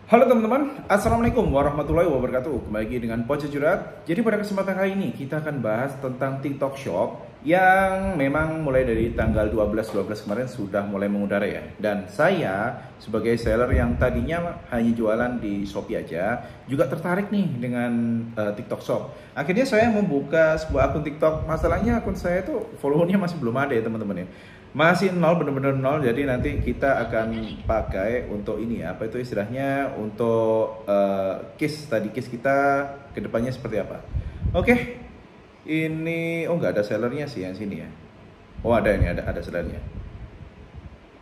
Halo teman-teman, Assalamualaikum warahmatullahi wabarakatuh. Kembali lagi dengan Pojok Jurat. Jadi pada kesempatan kali ini kita akan bahas tentang TikTok Shop yang memang mulai dari tanggal 12 kemarin sudah mulai mengudara ya. Dan saya sebagai seller yang tadinya hanya jualan di Shopee aja, juga tertarik nih dengan TikTok Shop. Akhirnya saya membuka sebuah akun TikTok. Masalahnya akun saya tuh followernya masih belum ada ya teman-teman ya. Masih nol, bener-bener nol. Jadi nanti kita akan pakai untuk ini ya, apa itu istilahnya, untuk case kita kedepannya seperti apa. Oke, ini nggak ada sellernya sih yang sini ya. Oh ada, ini ada sellernya.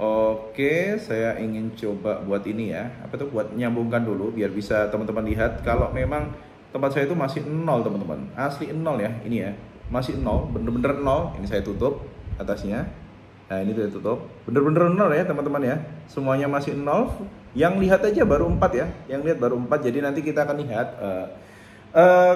Oke, saya ingin coba buat ini ya, apa tuh, buat nyambungkan dulu biar bisa teman-teman lihat kalau memang tempat saya itu masih nol teman-teman, asli nol ya. Ini ya masih nol, bener-bener nol. Ini saya tutup atasnya. Nah ini tuh tutup, bener-bener nol ya teman-teman ya. Semuanya masih nol. Yang lihat aja baru 4 ya. Yang lihat baru 4. Jadi nanti kita akan lihat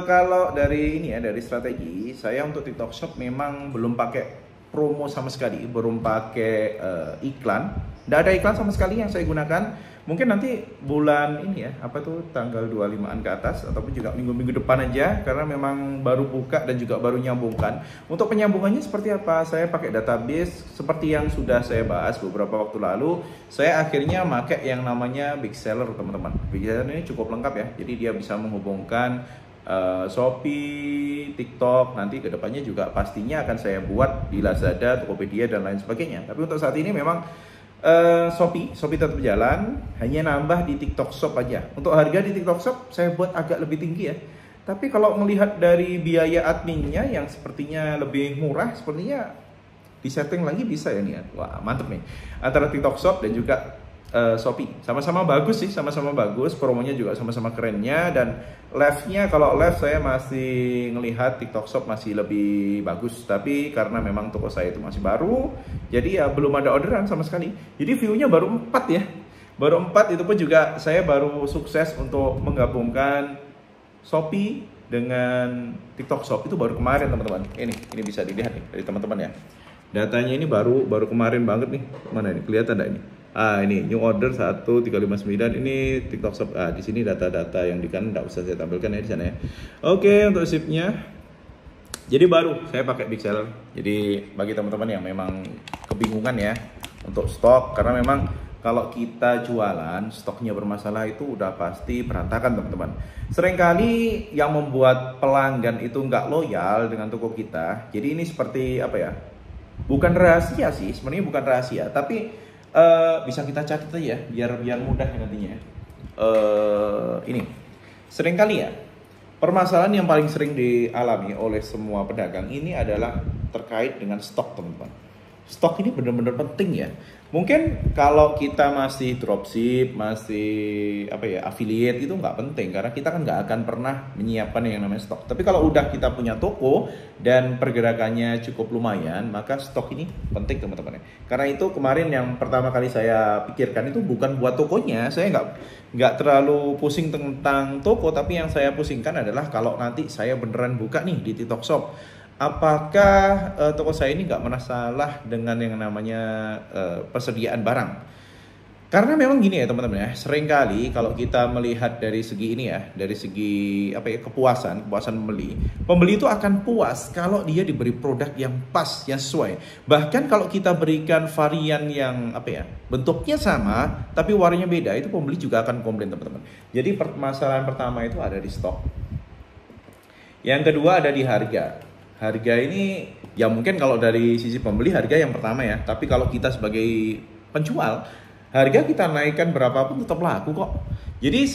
kalau dari ini ya, dari strategi saya untuk TikTok Shop memang belum pakai promo sama sekali, belum pakai iklan. Tidak ada iklan sama sekali yang saya gunakan. Mungkin nanti bulan ini ya, apa tuh, tanggal 25-an ke atas, ataupun juga minggu-minggu depan aja, karena memang baru buka dan juga baru nyambungkan. Untuk penyambungannya seperti apa? Saya pakai database seperti yang sudah saya bahas beberapa waktu lalu. Saya akhirnya pakai yang namanya Big Seller teman-teman. Big Seller ini cukup lengkap ya, jadi dia bisa menghubungkan Shopee, TikTok, nanti kedepannya juga pastinya akan saya buat di Lazada, Tokopedia dan lain sebagainya. Tapi untuk saat ini memang Shopee tetap jalan, hanya nambah di TikTok Shop aja. Untuk harga di TikTok Shop saya buat agak lebih tinggi ya. Tapi kalau melihat dari biaya adminnya yang sepertinya lebih murah, sepertinya disetting lagi bisa ya nih ya. Wah mantep nih. Antara TikTok Shop dan juga Shopee sama-sama bagus sih, sama-sama bagus, promonya juga sama-sama kerennya. Dan live-nya, kalau live saya masih ngelihat TikTok Shop masih lebih bagus, tapi karena memang toko saya itu masih baru, jadi ya belum ada orderan sama sekali. Jadi view-nya baru 4 ya, baru 4. Itu pun juga saya baru sukses untuk menggabungkan Shopee dengan TikTok Shop itu baru kemarin teman-teman. Ini bisa dilihat nih dari teman-teman ya. Datanya ini baru kemarin banget nih. Mana ini, kelihatan enggak ini? Ini new order 1359, ini TikTok Shop. Di sini data-data yang di kanan enggak usah saya tampilkan ya di sana ya. Oke, untuk shipnya, jadi baru saya pakai Big Seller. Jadi bagi teman-teman yang memang kebingungan ya untuk stok, karena memang kalau kita jualan stoknya bermasalah itu udah pasti berantakan teman-teman. Seringkali yang membuat pelanggan itu nggak loyal dengan toko kita. Jadi ini seperti apa ya? Bukan rahasia sih, sebenarnya bukan rahasia, tapi bisa kita catat aja ya, biar mudah nantinya. Ini seringkali ya, permasalahan yang paling sering dialami oleh semua pedagang ini adalah terkait dengan stok teman-teman. Stok ini benar-benar penting ya. Mungkin kalau kita masih dropship, masih apa ya, affiliate, itu nggak penting karena kita kan nggak akan pernah menyiapkan yang namanya stok. Tapi kalau udah kita punya toko dan pergerakannya cukup lumayan, maka stok ini penting teman-teman. Karena itu kemarin yang pertama kali saya pikirkan itu bukan buat tokonya. Saya nggak terlalu pusing tentang toko, tapi yang saya pusingkan adalah kalau nanti saya beneran buka nih di TikTok Shop, apakah toko saya ini nggak masalah dengan yang namanya persediaan barang. Karena memang gini ya teman-teman ya, seringkali kalau kita melihat dari segi ini ya, dari segi apa ya, kepuasan pembeli itu akan puas kalau dia diberi produk yang pas, yang sesuai. Bahkan kalau kita berikan varian yang apa ya, bentuknya sama tapi warnanya beda, itu pembeli juga akan komplain teman-teman. Jadi permasalahan pertama itu ada di stok. Yang kedua ada di harga. Harga ini ya mungkin kalau dari sisi pembeli harga yang pertama ya, tapi kalau kita sebagai penjual, harga kita naikkan berapapun tetap laku kok. Jadi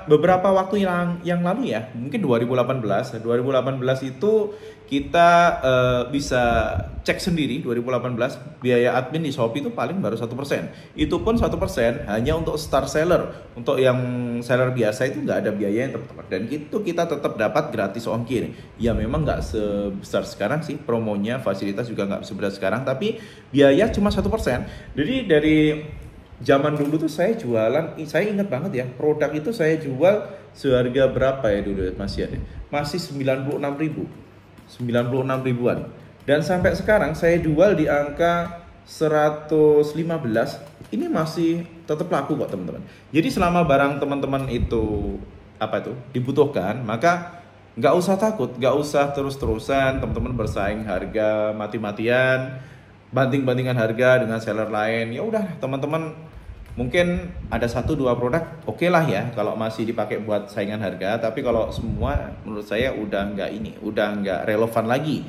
beberapa waktu yang lalu ya, mungkin 2018 itu kita bisa cek sendiri. 2018 biaya admin di Shopee itu paling baru 1%. Itu pun 1% hanya untuk star seller. Untuk yang seller biasa itu nggak ada biaya yang teman-teman. Dan itu kita tetap dapat gratis ongkir. Ya memang nggak sebesar sekarang sih promonya, fasilitas juga nggak sebesar sekarang, tapi biaya cuma 1%. Jadi dari zaman dulu tuh saya jualan, saya ingat banget ya, produk itu saya jual seharga berapa ya dulu, masih 96 ribuan. Dan sampai sekarang saya jual di angka 115 ini masih tetap laku kok teman-teman. Jadi selama barang teman-teman itu dibutuhkan, maka nggak usah takut, nggak usah terus-terusan teman-teman bersaing harga mati-matian, banting-bantingan harga dengan seller lain. Ya udah teman-teman, mungkin ada 1-2 produk oke lah ya kalau masih dipakai buat saingan harga, tapi kalau semua menurut saya udah nggak relevan lagi.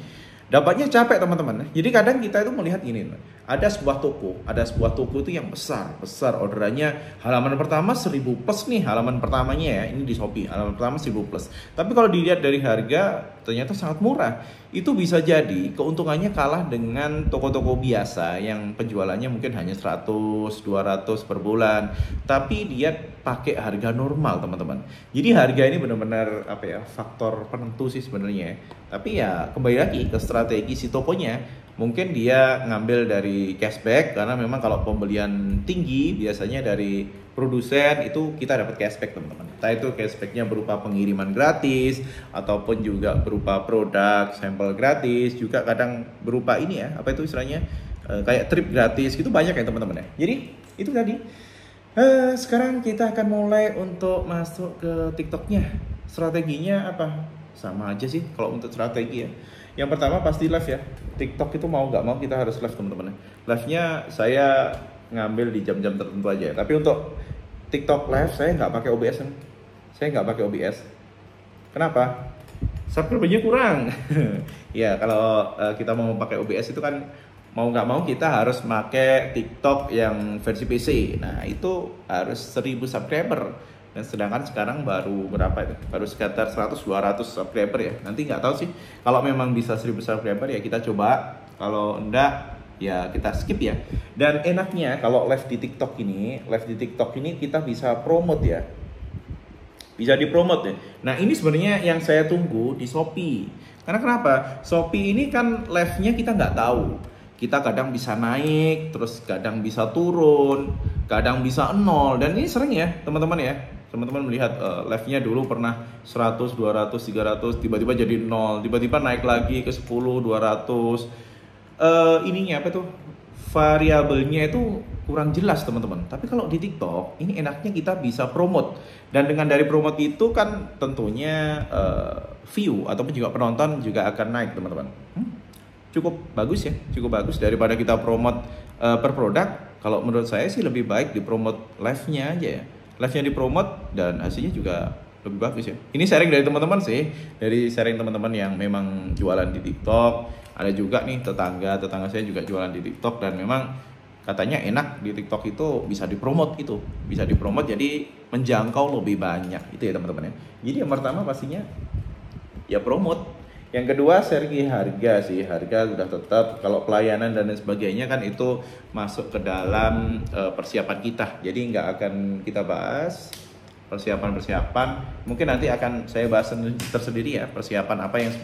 Dampaknya capek teman-teman. Jadi kadang kita itu melihat ini, ada sebuah toko itu yang besar orderannya, halaman pertama 1000 plus nih, halaman pertamanya ya, ini di Shopee, halaman pertama 1000 plus. Tapi kalau dilihat dari harga ternyata sangat murah. Itu bisa jadi keuntungannya kalah dengan toko-toko biasa yang penjualannya mungkin hanya 100, 200 per bulan, tapi dia pakai harga normal teman-teman. Jadi harga ini benar-benar faktor penentu sih sebenarnya. Tapi ya kembali lagi ke strategi si tokonya. Mungkin dia ngambil dari cashback karena memang kalau pembelian tinggi biasanya dari produsen itu kita dapat cashback teman-teman. Entah itu cashbacknya berupa pengiriman gratis ataupun juga berupa produk sampel gratis, juga kadang berupa ini ya, istilahnya kayak trip gratis gitu, banyak ya teman-teman ya. Jadi itu tadi. Sekarang kita akan mulai untuk masuk ke TikToknya. Strateginya apa? Sama aja sih kalau untuk strategi ya. Yang pertama pasti live ya. TikTok itu mau nggak mau kita harus live teman-teman. Live-nya saya ngambil di jam-jam tertentu aja. Tapi untuk TikTok live saya nggak pakai OBS. Saya nggak pakai OBS. Kenapa? Subscriber-nya kurang. Ya kalau kita mau pakai OBS itu kan mau nggak mau kita harus pakai TikTok yang versi PC. Nah itu harus 1000 subscriber. Dan sedangkan sekarang baru berapa itu? Baru sekitar 100-200 subscriber ya. Nanti nggak tahu sih. Kalau memang bisa 1000 subscriber ya kita coba. Kalau enggak ya kita skip ya. Dan enaknya kalau live di TikTok ini kita bisa promote ya. Bisa dipromote ya. Nah ini sebenarnya yang saya tunggu di Shopee. Karena kenapa? Shopee ini kan live-nya kita nggak tahu. Kita kadang bisa naik, terus kadang bisa turun, kadang bisa nol. Dan ini sering ya teman-teman ya. Teman-teman melihat live-nya dulu pernah 100, 200, 300, tiba-tiba jadi 0, tiba-tiba naik lagi ke 10, 200. Ininya variabelnya itu kurang jelas teman-teman. Tapi kalau di TikTok, ini enaknya kita bisa promote. Dan dengan dari promote itu kan tentunya view ataupun juga penonton juga akan naik teman-teman. Cukup bagus ya, cukup bagus daripada kita promote per produk. Kalau menurut saya sih lebih baik dipromote live-nya aja ya. Live-nya dipromote dan hasilnya juga lebih bagus ya. Ini sharing dari teman-teman sih, dari sharing teman-teman yang memang jualan di TikTok. Ada juga nih tetangga saya juga jualan di TikTok dan memang katanya enak di TikTok itu bisa dipromote jadi menjangkau lebih banyak itu ya teman-teman ya. Jadi yang pertama pastinya ya promote. Yang kedua segi harga sih, harga sudah tetap. Kalau pelayanan dan lain sebagainya kan itu masuk ke dalam persiapan kita. Jadi nggak akan kita bahas persiapan. Mungkin nanti akan saya bahas tersendiri ya, persiapan apa yang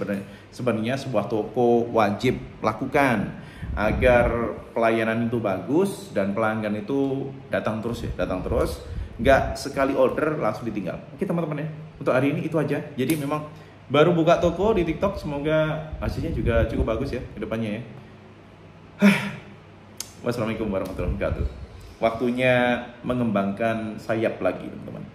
sebenarnya sebuah toko wajib lakukan agar pelayanan itu bagus dan pelanggan itu datang terus. Nggak sekali order langsung ditinggal. Oke teman-teman ya, untuk hari ini itu aja. Jadi memang baru buka toko di TikTok, semoga hasilnya juga cukup bagus ya ke depannya ya. Wassalamualaikum warahmatullahi wabarakatuh. Waktunya mengembangkan sayap lagi teman-teman.